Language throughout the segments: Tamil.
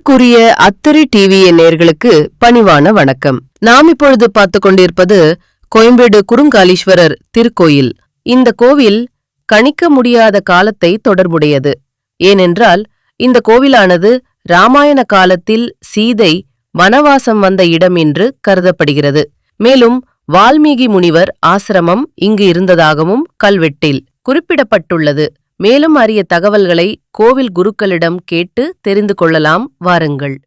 அன்புக்குரிய அத்தரி டிவி நேயர்களுக்கு பணிவான வணக்கம். நாம் இப்பொழுது பார்த்து கொண்டிருப்பது கோயம்பேடு குறுங்காலீஸ்வரர் திருக்கோயில். இந்த கோவில் கணிக்க முடியாத காலத்தை தொடர்புடையது. ஏனென்றால் இந்த கோவிலானது இராமாயண காலத்தில் சீதை வனவாசம் வந்த இடம் என்று கருதப்படுகிறது. மேலும் வால்மீகி முனிவர் ஆசிரமம் இங்கு இருந்ததாகவும் கல்வெட்டில் குறிப்பிடப்பட்டுள்ளது. மேலும் அரிய தகவல்களை கோவில் குருக்களிடம் கேட்டு தெரிந்து கொள்ளலாம். வாருங்கள்.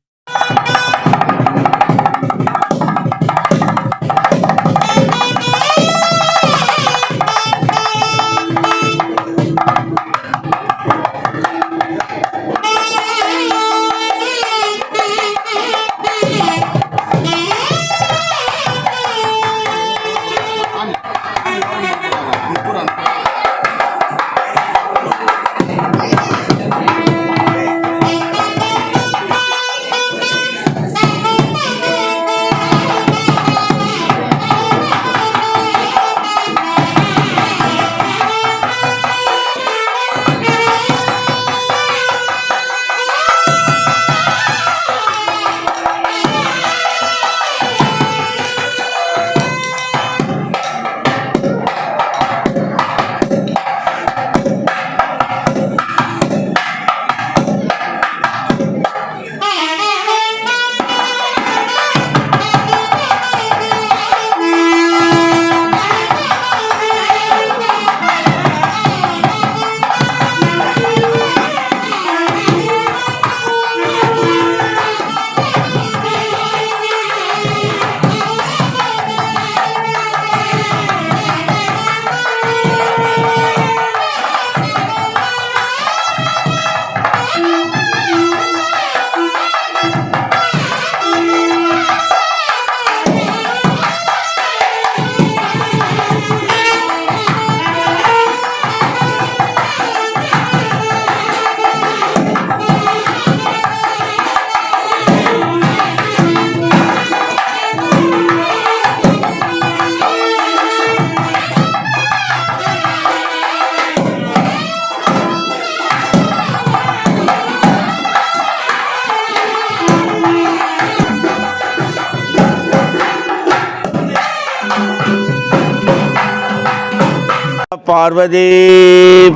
பார்வதி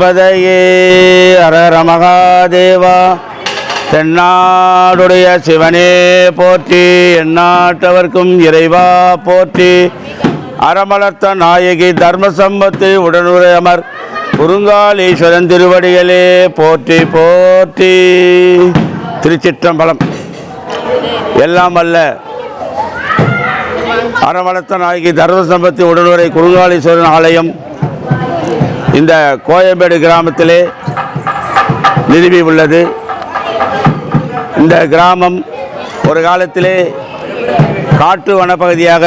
பதையே அரர மகாதேவா. தென்னாடுடைய சிவனே போற்றி, எந்நாட்டவர்க்கும் இறைவா போற்றி. அறமலர்த்த நாயகி தர்ம சம்பத்து உடனுரையமர் குறுங்காலீஸ்வரன் திருவடிகளே போற்றி போற்றி. திருச்சிற்றம்பலம். எல்லாம் அல்ல அறமலர்த்த நாயகி தர்ம சம்பத்து உடனுரை குறுங்காலீஸ்வரன் ஆலயம் இந்த கோயம்பேடு கிராமத்திலே நிறுவி உள்ளது. இந்த கிராமம் ஒரு காலத்திலே காட்டு வனப்பகுதியாக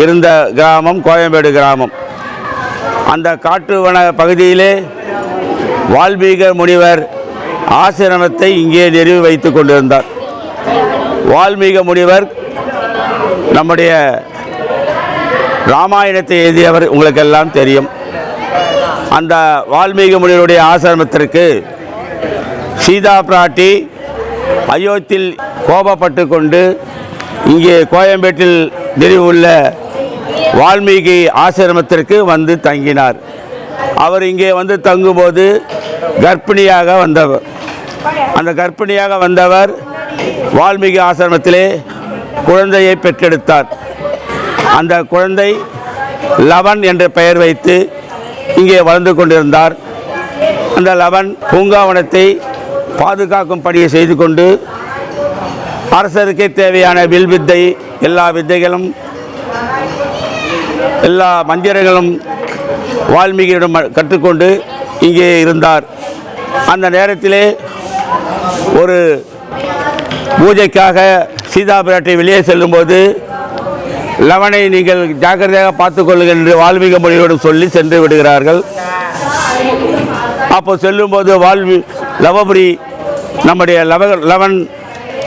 இருந்த கிராமம் கோயம்பேடு கிராமம். அந்த காட்டு வன பகுதியிலே வால்மீக முனிவர் ஆசிரமத்தை இங்கே நிறுவி வைத்து கொண்டிருந்தார். வால்மீக முனிவர் நம்முடைய இராமாயணத்தை எழுதியவர் உங்களுக்கெல்லாம் தெரியும். அந்த வால்மீகி முனிவருடைய ஆசிரமத்திற்கு சீதா பிராட்டி அயோத்தியில் கோபப்பட்டு கொண்டு இங்கே கோயம்பேட்டில் நிறுவியுள்ள வால்மீகி ஆசிரமத்திற்கு வந்து தங்கினார். அவர் இங்கே வந்து தங்கும்போது கர்ப்பிணியாக வந்தவர். அந்த கர்ப்பிணியாக வந்தவர் வால்மீகி ஆசிரமத்திலே குழந்தையை பெற்றெடுத்தார். அந்த குழந்தை லவன் என்ற பெயர் வைத்து இங்கே வளர்ந்து கொண்டிருந்தார். அந்த லவன் பூங்காவனத்தை பாதுகாக்கும் பணியை செய்து கொண்டு அரசருக்கே தேவையான வில் வித்தை, எல்லா வித்தைகளும் எல்லா மந்திரங்களும் வால்மீகியிடம் கற்றுக்கொண்டு இங்கே இருந்தார். அந்த நேரத்திலே ஒரு பூஜைக்காக சீதா பிராட்டி வெளியே செல்லும்போது லவனை நீங்கள் ஜாக்கிரதையாக பார்த்துக்கொள்ளுங்கள் என்று வால்மீகி முனிவரோடு சொல்லி சென்று விடுகிறார்கள். அப்போ செல்லும்போது லவபுரி நம்முடைய லவன்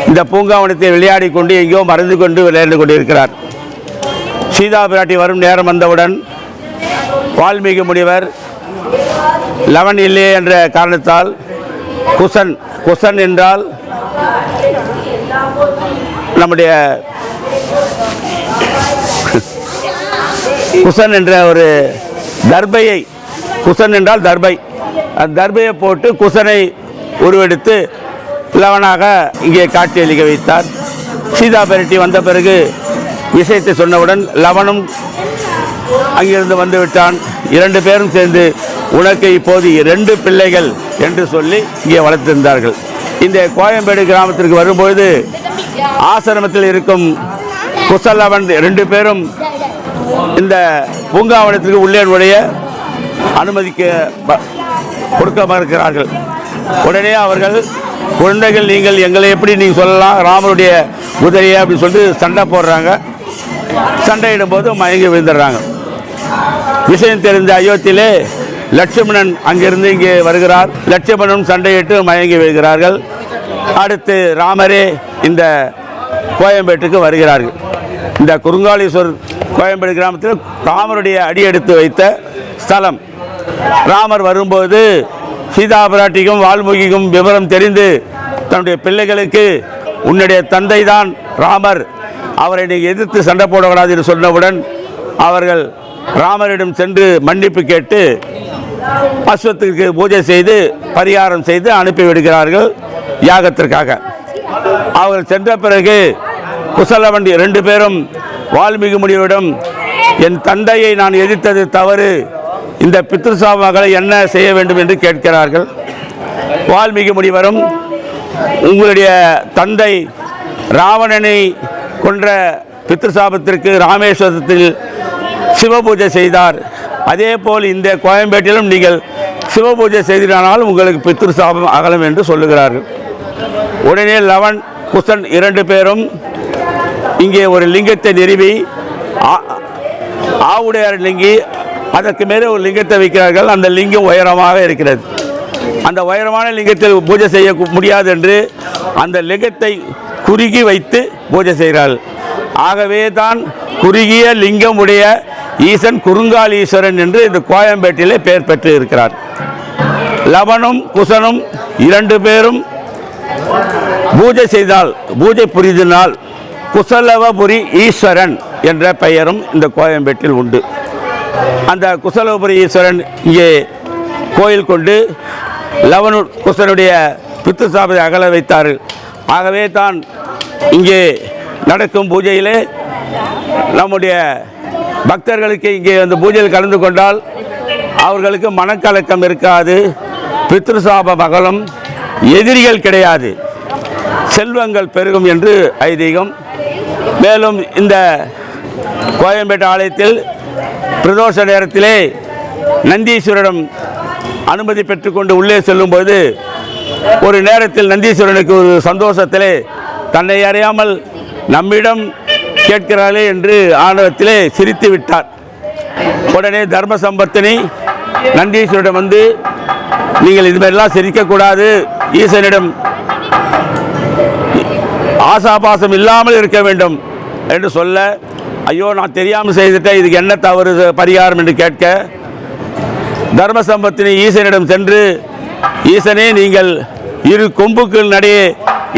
இந்த பூங்காவனத்தை விளையாடி கொண்டு எங்கேயோ மறந்து கொண்டு விளையாண்டு கொண்டிருக்கிறார். சீதா பிராட்டி வரும் நேரம் வந்தவுடன் வால்மீகி முனிவர் லவன் இல்லையே என்ற காரணத்தால் குசன் என்றால் நம்முடைய குசன் என்ற ஒரு தர்பையை, குசன் என்றால் தர்பை, அந்த தர்பையை போட்டு குசனை உருவெடுத்து லவனாக இங்கே காட்சியளிக்க வைத்தார். சீதா பிராட்டி வந்த பிறகு விஷயத்தை சொன்னவுடன் லவனும் அங்கிருந்து வந்துவிட்டான். 2 பேரும் சேர்ந்து உனக்கு இப்போது 2 பிள்ளைகள் என்று சொல்லி இங்கே வளர்த்திருந்தார்கள். இந்த கோயம்பேடு கிராமத்திற்கு வரும்பொழுது ஆசிரமத்தில் இருக்கும் குசலவன் 2 பேரும் இந்த பூங்காவனத்திற்கு உள்ளே நுழைய கொடுக்க மறுக்கிறார்கள். உடனே அவர்கள், குழந்தைகள் நீங்கள் எங்களை எப்படி நீங்கள் சொல்லலாம், ராமருடைய குதிரையை அப்படின்னு சொல்லிட்டு சண்டை போடுறாங்க. சண்டையிடும் போது மயங்கி விழுந்துடுறாங்க. விஷயம் தெரிந்த அயோத்தியிலே லட்சுமணன் அங்கிருந்து இங்கே வருகிறார். லட்சுமணனும் சண்டையிட்டு மயங்கி விழுகிறார்கள். அடுத்து ராமரே இந்த கோயம்பேட்டுக்கு வருகிறார்கள். இந்த குறுங்காலீஸ்வரர் கோயம்பேடு கிராமத்தில் ராமருடைய அடி எடுத்து வைத்த ஸ்தலம். ராமர் வரும்போது சீதா பிராட்டிக்கும் வால்மீகிக்கும் விவரம் தெரிந்து தன்னுடைய பிள்ளைகளுக்கு, உன்னுடைய தந்தை தான் ராமர், அவரை நீ எதிர்த்து சண்டை போடக்கூடாது என்று சொன்னவுடன் அவர்கள் ராமரிடம் சென்று மன்னிப்பு கேட்டு அஸ்வத்திற்கு பூஜை செய்து பரிகாரம் செய்து அனுப்பிவிடுகிறார்கள் யாகத்திற்காக. அவர்கள் சென்ற பிறகு குசலவன் 2 பேரும் வால்மீகி முனிவரிடம், என் தந்தையை நான் எதிர்த்தது தவறு, இந்த பித்ருசாப மகளை என்ன செய்ய வேண்டும் என்று கேட்கிறார்கள். வால்மீகி முனிவரும், உங்களுடைய தந்தை ராவணனை கொன்ற பித்ருசாபத்திற்கு ராமேஸ்வரத்தில் சிவபூஜை செய்தார், அதே போல் இந்த கோயம்பேட்டிலும் நீங்கள் சிவபூஜை செய்தால் உங்களுக்கு பித்ருசாபம் அகலம் என்று சொல்லுகிறார்கள். உடனே லவன் குசன் 2 பேரும் இங்கே ஒரு லிங்கத்தை நிறுவி, ஆவுடையார் லிங்கி, அதற்கு மேலே ஒரு லிங்கத்தை வைக்கிறார்கள். அந்த லிங்கம் உயரமாக இருக்கிறது. அந்த உயரமான லிங்கத்தில் பூஜை செய்ய முடியாது என்று அந்த லிங்கத்தை குறுகி வைத்து பூஜை செய்கிறார்கள். ஆகவே தான் குறுகிய லிங்கம் உடைய ஈசன் குறுங்காலீஸ்வரன் என்று இந்த கோயம்பேட்டிலே பெயர் பெற்று இருக்கிறார். லவனும் குசனும் 2 பேரும் பூஜை செய்தால், பூஜை புரிதினால் குசலவபுரி ஈஸ்வரன் என்ற பெயரும் இந்த கோயம்பேட்டில் உண்டு. அந்த குசலவபுரி ஈஸ்வரன் இங்கே கோயில் கொண்டு லவனு குசனுடைய பித்ருசாபத்தை அகல வைத்தார்கள். ஆகவே தான் இங்கே நடக்கும் பூஜையிலே நம்முடைய பக்தர்களுக்கு இங்கே அந்த பூஜையில் கலந்து கொண்டால் அவர்களுக்கு மனக்கலக்கம் இருக்காது, பித்ருசாப மகளும், எதிரிகள் கிடையாது, செல்வங்கள் பெருகும் என்று ஐதீகம். மேலும் இந்த கோயம்பேட்டு ஆலயத்தில் பிரதோஷ நேரத்திலே நந்தீஸ்வரிடம் அனுமதி பெற்றுக்கொண்டு உள்ளே செல்லும்போது ஒரு நேரத்தில் நந்தீஸ்வரனுக்கு ஒரு சந்தோஷத்திலே தன்னை அறியாமல் நம்மிடம் கேட்கிறாளே என்று ஆணவத்திலே சிரித்து விட்டார். உடனே தர்ம சம்பத்தினி நந்தீஸ்வரிடம் வந்து, நீங்கள் இதுமாதிரிலாம் சிரிக்கக்கூடாது, ஈசனிடம் ஆசாபாசம் இல்லாமல் இருக்க வேண்டும் என்று சொல்ல, ஐயோ நான் தெரியாமல் செய்துட்டேன், இதுக்கு என்ன தவறு பரிகாரம் என்று கேட்க, தர்ம சம்பத்தினி ஈசனிடம் சென்று, ஈசனே நீங்கள் 2 கொம்புக்கு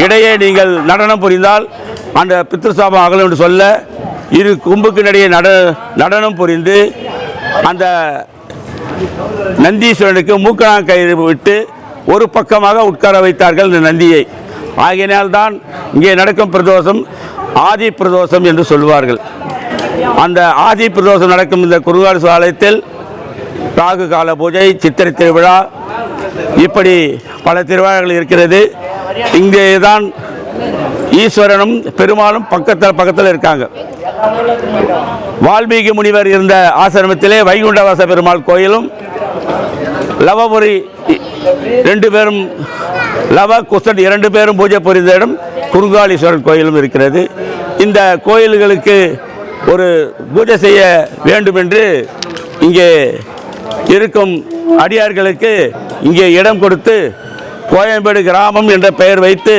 இடையே நீங்கள் நடனம் புரிந்தால் அந்த பித்ருசாபம் அகலும் என்று சொல்ல, 2 கொம்புக்கு இடையே நடனம் புரிந்து அந்த நந்தீஸ்வரனுக்கு மூக்கணாங்கயிறு விட்டு ஒரு பக்கமாக உட்கார வைத்தார்கள் இந்த நந்தியை. ஆகையினால்தான் இங்கே நடக்கும் பிரதோஷம் ஆதி பிரதோஷம் என்று சொல்வார்கள். அந்த ஆதி பிரதோஷம் நடக்கும் இந்த குறுங்காலீஸ்வரர் ஆலயத்தில் ராகு கால பூஜை, சித்திரை திருவிழா, இப்படி பல திருவிழாக்கள் இருக்கிறது. இங்கே தான் ஈஸ்வரனும் பெருமாளும் பக்கத்தில் இருக்காங்க. வால்மீகி முனிவர் இருந்த ஆசிரமத்திலே வைகுண்டவாச பெருமாள் கோயிலும், லவபுரி 2 பேரும், லவ குசன் 2 பேரும் பூஜை புரிந்த இடம் குறுங்காலீஸ்வரன் கோயிலும் இருக்கிறது. இந்த கோயில்களுக்கு ஒரு பூஜை செய்ய வேண்டும் என்று இங்கே இருக்கும் அடியார்களுக்கு இங்கே இடம் கொடுத்து கோயம்பேடு கிராமம் என்ற பெயர் வைத்து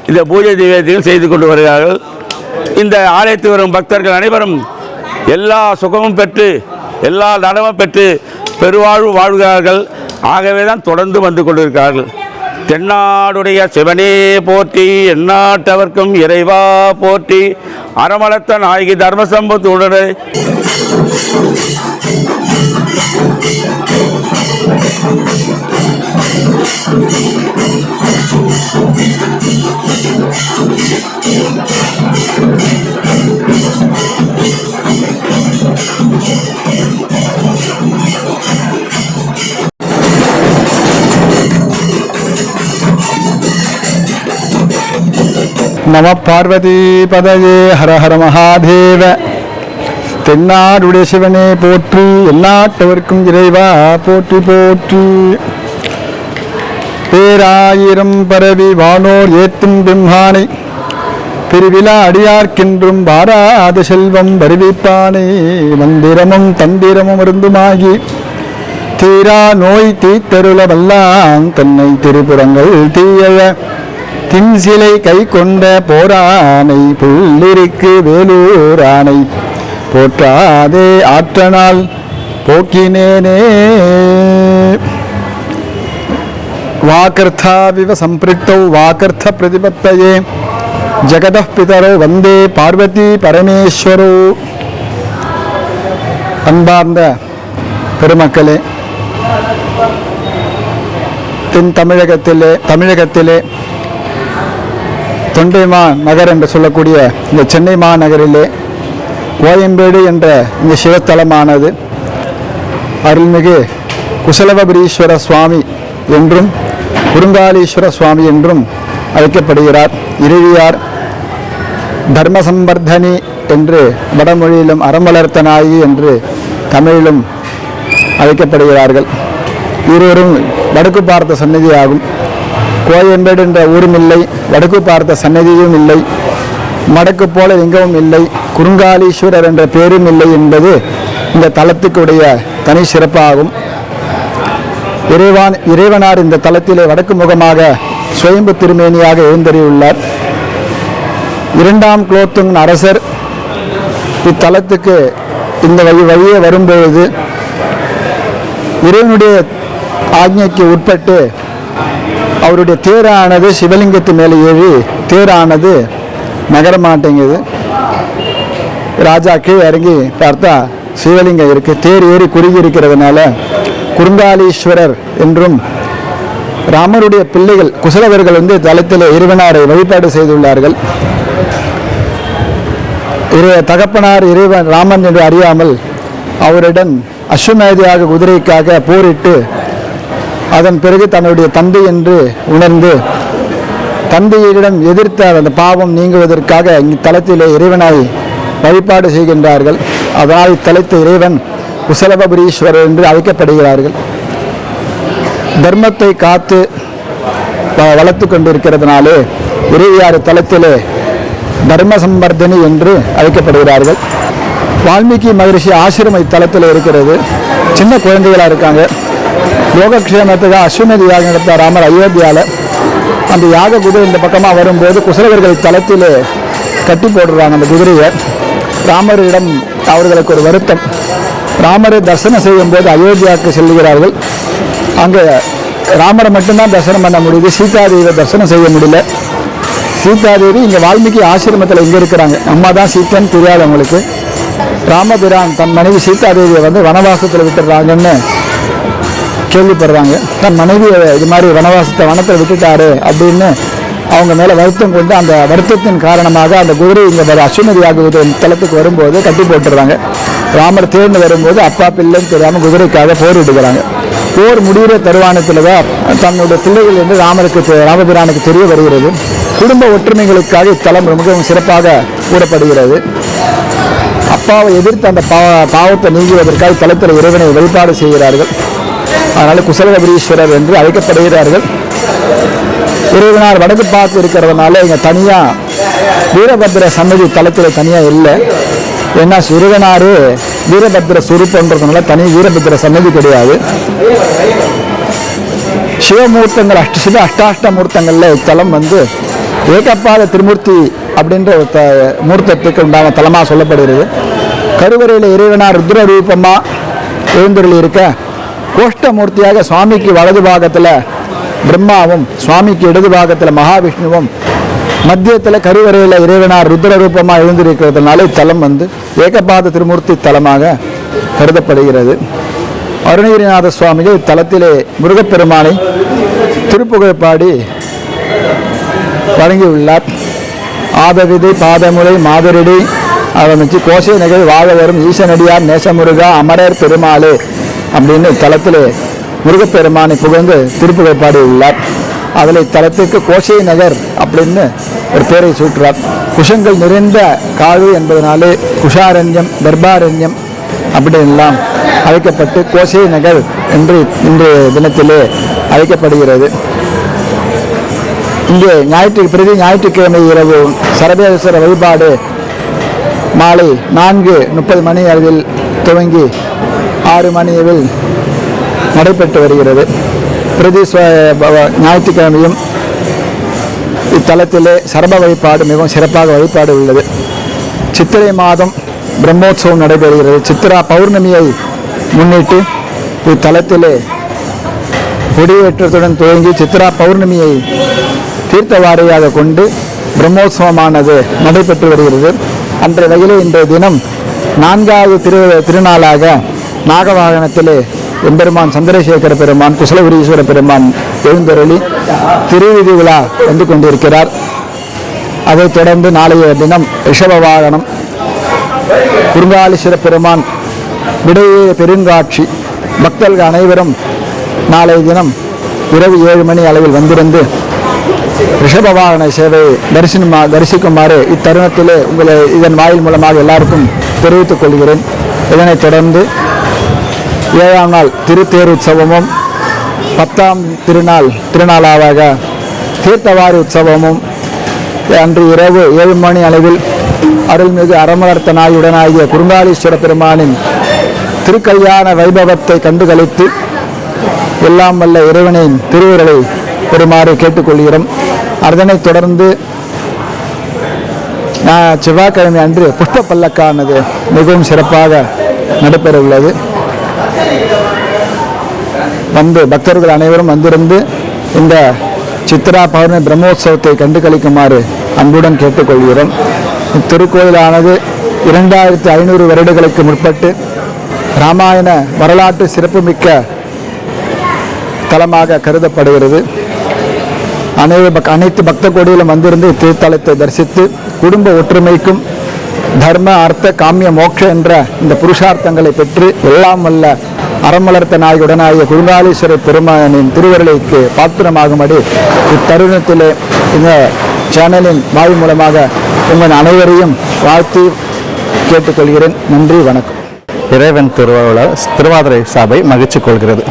இந்த பூஜை நிவேதிகள் செய்து கொண்டு வருகிறார்கள். இந்த ஆலயத்தில் வரும் பக்தர்கள் அனைவரும் எல்லா சுகமும் பெற்று, எல்லா நலமும் பெற்று பெருவாழ்வு வாழ்கிறார்கள். ஆகவே தான் தொடர்ந்து வந்து கொண்டிருக்கிறார்கள். தென்னாடுடைய சிவனே போற்றி, எந்நாட்டவர்க்கும் இறைவா போற்றி, அறமளத்த நாயகி தர்மசம்பத்துடனே நம பார்வதி பதயே ஹர ஹர மகாதேவ. தென்னாடுடைய சிவனே போற்றி, எல்லாட்டவர்க்கும் இறைவா போற்றி போற்றி. பேராயிரம் பரவி வானோர் ஏத்தும் பெம்மானை, பிரிவிழா அடியார்க்கென்றும் வாராத செல்வம் வருவிப்பானே. மந்திரமும் தந்திரமும் மருந்துமாகி தீரா நோய் தீத்தருள வல்லான் தன்னை திருப்புறங்கள் தீயழ தின்சிலை கை கொண்ட போரானை, புள்ளிருக்கு வேலூரானை போற்றாதே ஆற்றனால் போக்கினேனே. வாகர்த்தாவிவ சம்பிருக்தௌ வாகர்த்த பிரதிபத்தயே ஜகதः பிதரோ வந்தே பார்வதி பரமேஸ்வரோ. அன்பார்ந்த பெருமக்களே, தென் தமிழகத்திலே தொண்டைமா நகர் என்று சொல்லக்கூடிய இந்த சென்னை மாநகரிலே கோயம்பேடு என்ற இந்த சிவத்தலமானது அருள்மிகு குசலவபுரீஸ்வர சுவாமி என்றும் குருங்காலீஸ்வர சுவாமி என்றும் அழைக்கப்படுகிறார். இறைவியார் தர்மசம்பர்தனி என்று வடமொழியிலும் அறமலர்த்த நாயகி என்று தமிழிலும் அழைக்கப்படுகிறார்கள். இருவரும் வடக்கு பார்த்த சந்நிதியாகும். கோயம்பேடு என்ற ஊரும் இல்லை, வடக்கு பார்த்த சன்னதியும் இல்லை, மடக்கு போல எங்கவும் இல்லை, குருங்காலீஸ்வரர் என்ற பேரும் இல்லை என்பது இந்த தலத்துக்குடைய தனி சிறப்பாகும். இறைவனார் இந்த தலத்திலே வடக்கு முகமாக சுயம்பு திருமேனியாக எழுந்தறியுள்ளார். 2ஆம் குலோத்துங்கன் அரசர் இத்தலத்துக்கு இந்த வழியே வரும்பொழுது இறைவனுடைய ஆజ్ఞைக்கு உட்பட்டு அவருடைய தேரானது சிவலிங்கத்து மேலே ஏறி தேரானது நகர மாட்டேங்குது. ராஜா கீழே இறங்கி பார்த்தா சிவலிங்கம் இருக்கு. தேர் ஏறி குறுகி இருக்கிறதுனால குருங்காலீஸ்வரர் என்றும் ராமருடைய பிள்ளைகள் குசலவர்கள் தலத்தில் இறைவனாரை வழிபாடு செய்துள்ளார்கள். தகப்பனார் இறைவன் ராமன் என்று அறியாமல் அவரிடம் அஸ்வமேதியாக குதிரைக்காக போரிட்டு அதன் பிறகு தன்னுடைய தந்தை என்று உணர்ந்து தந்தையிடம் எதிர்த்த அந்த பாவம் நீங்குவதற்காக இத்தலத்திலே இறைவனாய் வழிபாடு செய்கின்றார்கள். அதனால் இத்தலத்து இறைவன் குசலவபுரீஸ்வரர் என்று அழைக்கப்படுகிறார்கள். தர்மத்தை காத்து வளர்த்து கொண்டிருக்கிறதுனாலே இறைவியார் தலத்திலே தர்மசம்பர்தனி என்று அழைக்கப்படுகிறார்கள். வால்மீகி மகரிஷி ஆசிரம இத்தலத்தில் இருக்கிறது. சின்ன குழந்தைகளாக இருக்காங்க. யோகக்ஷேமத்துக்காக அஸ்வமேத யாகம் நடத்த ராமர் அயோத்தியாவில் அந்த யாக குதிரை இந்த பக்கமாக வரும்போது குசலவர்கள் தலத்திலே கட்டி போடுறாங்க அந்த குதிரையை. ராமரிடம் அவர்களுக்கு ஒரு வருத்தம். ராமரை தரிசனம் செய்யும் போது அயோத்தியாவுக்கு செல்லுகிறார்கள். அங்கே ராமரை மட்டும்தான் தரிசனம் பண்ண முடியுது, சீதாதேவியை தரிசனம் செய்ய முடியல. சீதாதேவி இங்கே வால்மீகி ஆசிரமத்தில் இங்கே இருக்கிறாங்க. அம்மா தான் சீத்தன்னு தெரியாது அவங்களுக்கு. ராமபிரான் தன் மனைவி சீதாதேவியை வனவாசத்தில் விட்டுடுறாங்கன்னு கேள்விப்படுறாங்க. தன் மனைவி இது மாதிரி வனத்தில் விட்டுட்டாரு அப்படின்னு அவங்க மேலே வருத்தம் கொண்டு அந்த வருத்தத்தின் காரணமாக அந்த குதிரை இங்கே அஸ்வமேதியாக தலத்துக்கு வரும்போது கட்டி போட்டுடுறாங்க. ராமர் தேர்ந்து வரும்போது அப்பா பிள்ளைன்னு தெரியாமல் குதிரைக்காக போரிடுகிறாங்க. போர் முடிகிற தருவானத்தில் தான் தன்னுடைய பிள்ளைகள் என்று ராமபிரானுக்கு தெரிய வருகிறது. குடும்ப ஒற்றுமைகளுக்காக இத்தலம் மிகவும் சிறப்பாக கூறப்படுகிறது. அப்பாவை எதிர்த்து அந்த பாவத்தை நீங்குவதற்காக தலத்தில் இறைவனை வழிபாடு செய்கிறார்கள். அதனால் குசலவபுரீஸ்வரர் என்று அழைக்கப்படுகிறார்கள். இறைவனார் வடக்கு பார்த்து இருக்கிறதுனால இங்கே தனியாக வீரபத்திர சன்னதி தலத்தில் தனியாக இல்லை. ஏன்னா இறைவனார் வீரபத்திர சுரூபன்றதுனால தனி வீரபத்திர சன்னதி கிடையாது. சிவமூர்த்தங்கள் அஷ்டாஷ்டமூர்த்தங்களில் இத்தலம் ஏகப்பாத திருமூர்த்தி அப்படின்ற மூர்த்தத்துக்கு உண்டான தலமாக சொல்லப்படுகிறது. கருவறையில் இறைவனார் ருத்ர ரூபமாக எழுந்தருளி இருக்க கோஷ்டமூர்த்தியாக சுவாமிக்கு வலது பாகத்தில் பிரம்மாவும் சுவாமிக்கு இடது பாகத்தில் மகாவிஷ்ணுவும் மத்தியத்தில் கருவறையில் இறைவனார் ருத்ர ரூபமாக எழுந்திருக்கிறதுனால இத்தலம் வந்து ஏகபாத திருமூர்த்தி தலமாக கருதப்படுகிறது. அருணகிரிநாத சுவாமிகள் இத்தலத்திலே முருகப்பெருமானை திருப்புகழ் பாடி வழங்கியுள்ளார். ஆதவிதை பாதமுறை மாதரடி ஆரம்பித்து கோசை நகர் வாழ வரும் ஈசனடியார் நேசமுருகா அமரர் பெருமாளே அப்படின்னு தலத்திலே முருகப்பெருமானை புகழ்ந்து திருப்புகழ் பாடியுள்ளார். அதில் இத்தலத்திற்கு கோசை நகர் அப்படின்னு ஒரு பேரை சூட்டுறார். குஷங்கள் நிறைந்த காடு என்பதனாலே குஷாரண்யம் தர்பாரண்யம் அப்படின்லாம் அழைக்கப்பட்டு கோசை நகர் என்று இன்றைய தினத்திலே அழைக்கப்படுகிறது. இங்கே பிரதி ஞாயிற்றுக்கிழமை இரவு சரபேஸ்வர வழிபாடு மாலை 4:30 மணி அளவில் துவங்கி 6 மணி அளவில் நடைபெற்று வருகிறது. பிரதி ஞாயிற்றுக்கிழமையும் இத்தலத்திலே சரப வழிபாடு மிகவும் சிறப்பாக வழிபாடு உள்ளது. சித்திரை மாதம் பிரம்மோற்சவம் நடைபெறுகிறது. சித்திரா பௌர்ணமியை முன்னிட்டு இத்தலத்திலே கொடியேற்றத்துடன் துவங்கி சித்திரா பௌர்ணமியை தீர்த்தவாரியாக கொண்டு பிரம்மோற்சவமானது நடைபெற்று வருகிறது. அன்றைய வகையிலே இன்றைய தினம் 4வது திருநாளாக நாகவாகனத்திலே எம்பெருமான் சந்திரசேகர பெருமான் குசலபுரீஸ்வர பெருமான் எழுந்தருளி திருவிதி விழா வந்து கொண்டிருக்கிறார். அதைத் தொடர்ந்து நாளைய தினம் ரிஷப வாகனம் குருங்காலீஸ்வர பெருமான் விடையே பெருங்காட்சி. பக்தர்கள் அனைவரும் நாளைய தினம் இரவு 7 மணி அளவில் வந்திருந்து ரிஷப வாகன சேவையை தரிசிக்குமாறு இத்தருணத்திலே உங்களை இதன் வாயில் மூலமாக எல்லாருக்கும் தெரிவித்துக் கொள்கிறேன். இதனைத் தொடர்ந்து 7ஆம் நாள் திருத்தேர் உற்சவமும் 10ஆம் திருநாளாக தீர்த்தவாரி உற்சவமும் அன்று இரவு 7 மணி அளவில் அருள்மிகு அறமலர்த்த நாயுடனாகிய குருங்காலீஸ்வர பெருமானின் திருக்கல்யாண வைபவத்தை கண்டுகளித்து எல்லாம் வல்ல இறைவனின் திருவுருளை பெறுமாறு கேட்டுக்கொள்கிறோம். அதனைத் தொடர்ந்து செவ்வாய்க்கிழமை அன்று புஷ்ப பல்லக்கானது மிகவும் சிறப்பாக நடைபெற உள்ளது. பக்தர்கள் அனைவரும் வந்திருந்து இந்த சித்ரா பௌர்ணமி பிரம்மோற்சவத்தை கண்டுகளிக்குமாறு அன்புடன் கேட்டுக்கொள்கிறோம். இத்திருக்கோயிலானது 2500 வருடங்களுக்கு முற்பட்டு இராமாயண வரலாற்று சிறப்புமிக்க தலமாக கருதப்படுகிறது. அனைத்து பக்த கோடியிலும் வந்திருந்து இத்திருத்தலத்தை தரிசித்து குடும்ப ஒற்றுமைக்கும் தர்ம அர்த்த காமிய மோட்ச என்ற இந்த புருஷார்த்தங்களை பெற்று எல்லாம் வல்ல அறமலர்த்த நாயுடனாகிய குருங்காலீஸ்வர பெருமானின் திருவருளைக்கு பாத்திரமாகும்படி இத்தருணத்திலே இந்த சேனலின் வாய் மூலமாக உங்கள் அனைவரையும் வாழ்த்தி கேட்டுக்கொள்கிறேன். நன்றி, வணக்கம். இறைவன் திருவாதிரை சபை மகிழ்ச்சி கொள்கிறது.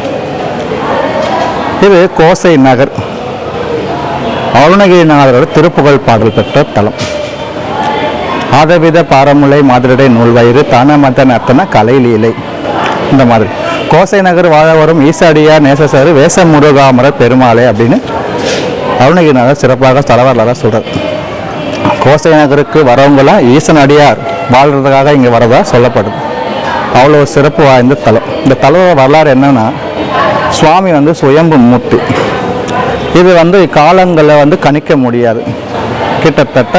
இது கோசை நகர் அருணகிரிநாதரோட திருப்புகழ் பாடல் பெற்ற தலம். ஆதவித பாரமுலை மாதிரிடை நூல்வயிறு தானமத நர்த்தன கலைலீலை. இந்த மாதிரி கோசை நகர் வாழ வரும் ஈசாடியார் நேசசாரு வேசமுருகாமரர் பெருமாளே அப்படின்னு அருணகிரிநாதர் சிறப்பாக தலவரலாக சொல்கிறார். கோசை நகருக்கு வரவங்களாம் ஈசன் அடியார் வாழ்கிறதுக்காக இங்கே வரதா சொல்லப்படுது. அவ்வளோ சிறப்பு வாய்ந்த தலம். இந்த தல வரலாறு என்னன்னா, சுவாமி சுயம்பு மூர்த்தி. இது காலங்களை கணிக்க முடியாது. கிட்டத்தட்ட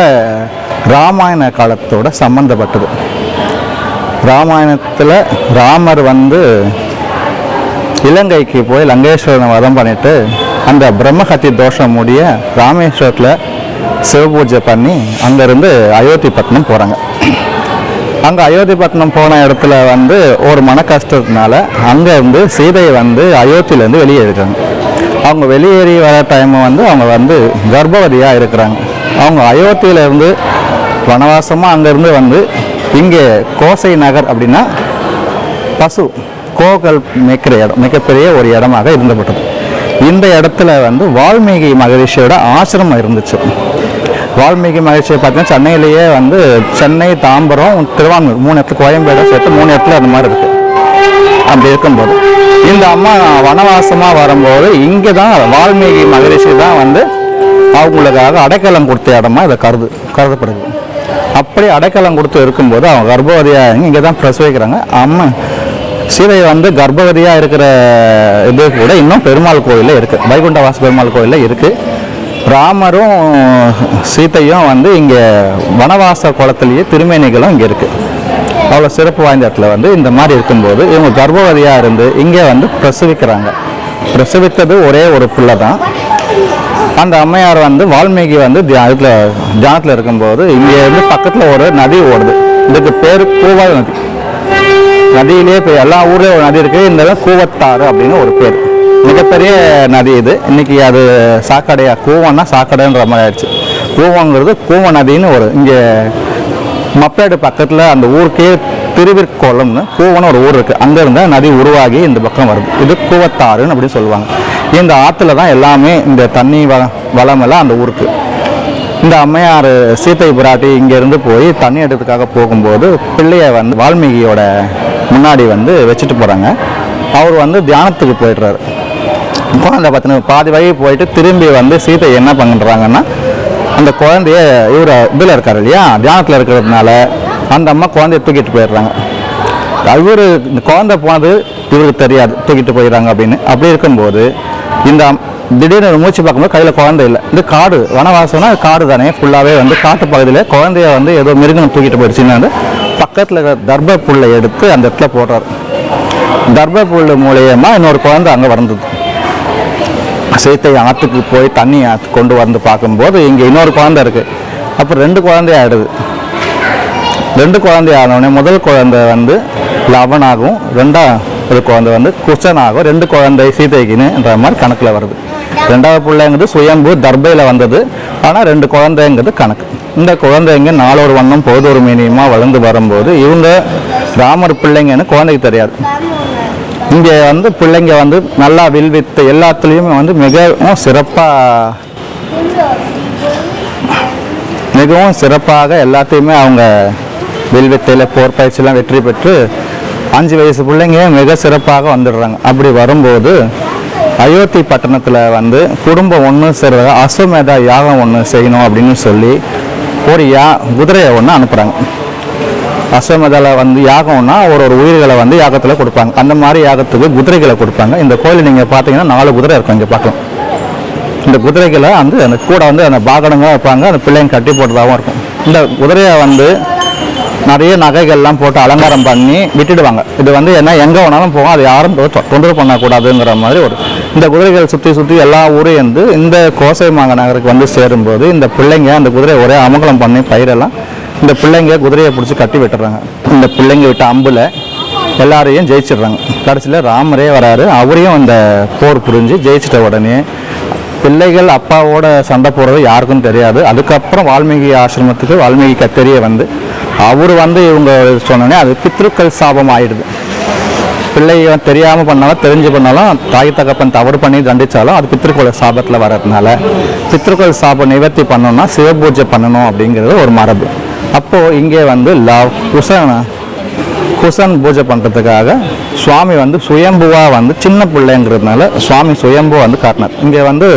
ராமாயண காலத்தோட சம்பந்தப்பட்டது. ராமாயணத்தில் ராமர் இலங்கைக்கு போய் லங்கேஸ்வரனை வதம் பண்ணிட்டு அந்த பிரம்மஹத்தி தோஷம் முடிய ராமேஸ்வரத்தில் சிவபூஜை பண்ணி அங்கேருந்து அயோத்திப்பட்டினம் போகிறாங்க. அங்கே அயோத்திப்பட்டினம் போன இடத்துல ஒரு மன கஷ்டத்தினால அங்கேருந்து சீதையை அயோத்தியிலேருந்து வெளியேறிட்டாங்க. அவங்க வெளியேறி வர டைம் அவங்க கர்ப்பவதியாக இருக்கிறாங்க. அவங்க அயோத்தியிலேருந்து வனவாசமாக அங்கேருந்து இங்கே கோசை நகர் அப்படின்னா பசு கோகள் மேய்க்கிற இடம், மிகப்பெரிய ஒரு இடமாக இருந்தப்பட்டது. இந்த இடத்துல வால்மீகி மகரிஷியோட ஆசிரமம் இருந்துச்சு. வால்மீகி மகரிஷியை பார்த்தீங்கன்னா சென்னையிலேயே சென்னை, தாம்பரம், திருவான்மூர் 3 இடத்துல, கோயம்பேடு சேர்த்து 3 இடத்துல அந்த மாதிரி இருக்குது. அப்படி இருக்கும்போது இந்த அம்மா வனவாசமாக வரும்போது இங்கே தான் வால்மீகி மகரிஷி தான் அவங்களுக்காக அடைக்கலம் கொடுத்த இடமா இதை கருதப்படுது. அப்படி அடைக்கலம் கொடுத்து இருக்கும்போது அவங்க கர்ப்பவதியாக இங்கே தான் பிரசவிக்கிறாங்க. அம்மா சீதை வந்து கர்ப்பவதியாக இருக்கிற இது கூட இன்னும் பெருமாள் கோயிலில் இருக்குது, வைகுண்டவாச பெருமாள் கோயிலில் இருக்குது. ராமரும் சீதையும் வந்து இங்கே வனவாச குளத்துலேயே திருமேனிகளும் இங்கே இருக்குது. அவ்வளோ சிறப்பு வாய்ந்த இடத்துல வந்து இந்த மாதிரி இருக்கும்போது இவங்க கர்ப்பவதியாக இருந்து இங்கே வந்து பிரசவிக்கிறாங்க. பிரசவித்தது ஒரே ஒரு பிள்ளை தான். அந்த அம்மையார் வந்து வால்மீகி வந்து தியானத்தில் இருக்கும்போது இங்கே இருந்து பக்கத்தில் ஒரு நதி ஓடுது. இதுக்கு பேர் கூவல் நதி. நதியிலே இப்போ எல்லா ஊர்லேயும் ஒரு நதி இருக்குது. இந்த கூவத்தாறு அப்படின்னு ஒரு பேர். மிகப்பெரிய நதி இது. இன்னைக்கு அது சாக்கடையா, கூவம்னா சாக்கடைன்ற மாதிரி ஆயிடுச்சு. கூவங்கிறது கூவ நதின்னு ஒரு இங்கே மப்பேடு பக்கத்தில் அந்த ஊருக்கே திருவிற்கோளம்னு கூவன்னு ஒரு ஊர் இருக்குது. அங்கேருந்து நதி உருவாகி இந்த பக்கம் வருது. இது கூவத்தாறுன்னு அப்படின்னு சொல்லுவாங்க. இந்த ஆற்றுல தான் எல்லாமே இந்த தண்ணி வளமெல்லாம் அந்த ஊருக்கு. இந்த அம்மையார் சீதை பிராட்டி இங்கேருந்து போய் தண்ணி எடுக்கிறதுக்காக போகும்போது பிள்ளைய வந்து வால்மீகியோட முன்னாடி வந்து வச்சுட்டு போகிறாங்க. அவர் வந்து தியானத்துக்கு போயிடுறாரு. குழந்தை பார்த்தீங்கன்னா பாதி வழி போயிட்டு திரும்பி வந்து சீதை என்ன பண்ணுறாங்கன்னா, அந்த குழந்தைய இவர் இதில் இருக்கார் இல்லையா, தியானத்தில் இருக்கிறதுனால அந்த அம்மா குழந்தைய தூக்கிட்டு போயிடுறாங்க. இவர் இந்த குழந்தை போனது இவருக்கு தெரியாது, தூக்கிட்டு போயிடுறாங்க அப்படின்னு. அப்படி இருக்கும்போது இந்த திடீர்னு மூச்சு பார்க்கும்போது கையில் குழந்தை இல்லை. இந்த காடு வனவாசம்னா காடு தானே, ஃபுல்லாகவே வந்து காட்டு பகுதியில் குழந்தைய வந்து ஏதோ மிருகம் தூக்கிட்டு போயிடுச்சுன்னு வந்து பக்கத்தில் இருக்கிற தர்ப புல்லை எடுத்து அந்த இடத்துல போடுறாரு. தர்ப புல் மூலியமாக இன்னொரு குழந்தை அங்கே வந்தது. சீத்தை ஆற்றுக்கு போய் தண்ணி கொண்டு வந்து பார்க்கும்போது இங்கே இன்னொரு குழந்தை இருக்குது. அப்புறம் 2 குழந்தை ஆகிடுது. 2 குழந்தை ஆனோடனே முதல் குழந்தை வந்து லவனாகும், 2வது குழந்தை வந்து குசனாகும். 2 குழந்தை சீதைக்குன்னுன்ற மாதிரி கணக்கில் வருது. 2வது பிள்ளைங்கிறது சுயம்பு தர்பையில் வந்தது. ஆனால் 2 குழந்தைங்கிறது கணக்கு. இந்த குழந்தைங்க நாளொரு வண்ணம் பொழுதொரு மீனியமாக வளர்ந்து வரும்போது இவங்க ராமர் பிள்ளைங்கன்னு குழந்தைக்கு தெரியாது. இங்கே வந்து பிள்ளைங்க வந்து நல்லா வில்வித்து எல்லாத்துலேயுமே வந்து மிகவும் சிறப்பாக எல்லாத்தையுமே அவங்க வில்வித்தையில் போர் பயிற்சியெல்லாம் வெற்றி பெற்று 5 வயசு பிள்ளைங்க மிக சிறப்பாக வந்துடுறாங்க. அப்படி வரும்போது அயோத்தி பட்டணத்தில் வந்து குடும்பம் ஒன்று சேர்றதாக அஸ்வமேதா யாகம் ஒன்று செய்யணும் அப்படின்னு சொல்லி ஒரு குதிரையை ஒன்று அனுப்புகிறாங்க. அஸ்வமேதாவில் வந்து யாகம்னா ஒரு உயிர்களை வந்து யாகத்தில் கொடுப்பாங்க. அந்த மாதிரி யாகத்துக்கு குதிரைகளை கொடுப்பாங்க. இந்த கோயில் நீங்கள் பார்த்தீங்கன்னா 4 குதிரை இருக்கும் இங்கே பார்க்கலாம். இந்த குதிரைகளை வந்து அந்த கூட வந்து அந்த பாகனங்களாக வைப்பாங்க. அந்த பிள்ளைங்க கட்டி போட்டதாகவும் இருக்கும். இந்த குதிரையை வந்து நிறைய நகைகள்லாம் போட்டு அலங்காரம் பண்ணி விட்டுடுவாங்க. இது வந்து என்ன எங்கே வேணாலும் போகும், அது யாரும் தொந்தரவு பண்ணக்கூடாதுங்கிற மாதிரி இந்த குதிரைகள் சுற்றி சுற்றி எல்லா ஊரையும் வந்து இந்த கோசைமாங்க நகருக்கு வந்து சேரும்போது இந்த பிள்ளைங்க அந்த குதிரையை ஒரே அமங்கலம் பண்ணி பயிரெல்லாம் இந்த பிள்ளைங்க குதிரையை பிடிச்சி கட்டி விட்டுறாங்க. இந்த பிள்ளைங்க விட்ட அம்பில் எல்லாரையும் ஜெயிச்சிடுறாங்க. கடைசியில் ராமரே வராரு. அவரையும் அந்த போர் புரிஞ்சு ஜெயிச்சிட்ட உடனே பிள்ளைகள் அப்பாவோட சண்டை போடுறது யாருக்கும் தெரியாது. அதுக்கப்புறம் வால்மீகி ஆசிரமத்துக்கு வால்மீகி கத்தேரியை வந்து அவர் வந்து இவங்க சொன்னோடனே அது பித்ருக்கள் சாபம் ஆயிடுது. பிள்ளைங்க தெரியாமல் பண்ணாலும் தெரிஞ்சு பண்ணாலும் தாய் தகப்பன் தவறு பண்ணி தண்டித்தாலும் அது பித்ருக்கள் சாபத்தில் வர்றதுனால பித்ருக்கள் சாபம் நிவர்த்தி பண்ணணும்னா சிவபூஜை பண்ணணும் அப்படிங்கிறது ஒரு மரபு. அப்போது இங்கே வந்து குசன் பூஜை பண்ணுறதுக்காக சுவாமி வந்து சுயம்புவாக வந்து சின்ன பிள்ளைங்கிறதுனால சுவாமி சுயம்பு வந்து காட்டினார். இங்கே வந்து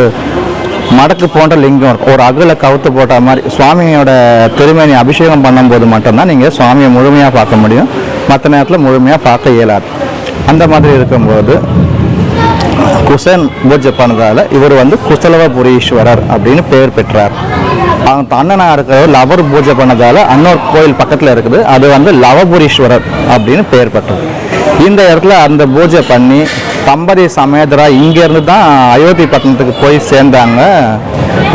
மடக்கு போன்ற லிங்கம் இருக்கும். ஒரு அகலை கவுத்து போட்ட மாதிரி சுவாமியோட திருமேனி அபிஷேகம் பண்ணும்போது மட்டும்தான் நீங்கள் சுவாமியை முழுமையாக பார்க்க முடியும். மற்ற நேரத்தில் முழுமையாக பார்க்க இயலாது. அந்த மாதிரி இருக்கும்போது குசன் பூஜை பண்ணதால் இவர் வந்து குசலவபுரீஸ்வரர் அப்படின்னு பேர் பெற்றார். அவங்க அண்ணனாக இருக்கிறவர் லவர் பூஜை பண்ணதால் இன்னொரு கோயில் பக்கத்தில் இருக்குது, அது வந்து லவபுரீஸ்வரர் அப்படின்னு பெயர் பெற்றது. இந்த இடத்துல அந்த பூஜை பண்ணி தம்பதி சமேதரா இங்கேருந்து தான் அயோத்தி பட்டணத்துக்கு போய் சேர்ந்தாங்க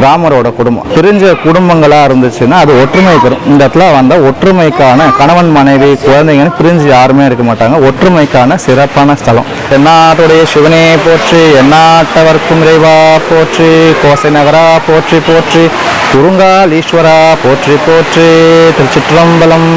ராமரோட குடும்பம். பிரிஞ்ச குடும்பங்களாக இருந்துச்சுன்னா அது ஒற்றுமை பெறும். இந்த இடத்துல வந்தால் ஒற்றுமைக்கான கணவன் மனைவி குழந்தைங்கன்னு பிரிஞ்சு யாருமே இருக்க மாட்டாங்க. ஒற்றுமைக்கான சிறப்பான ஸ்தலம். எந்நாட்டுடைய சிவனே போற்றி, எந்நாட்டவர்க்கும் இறைவா போற்றி, கோசை நகரா போற்றி போற்றி, குறுங்காலீஸ்வரா போற்றி போற்றி. திருச்சிற்றம்பலம்.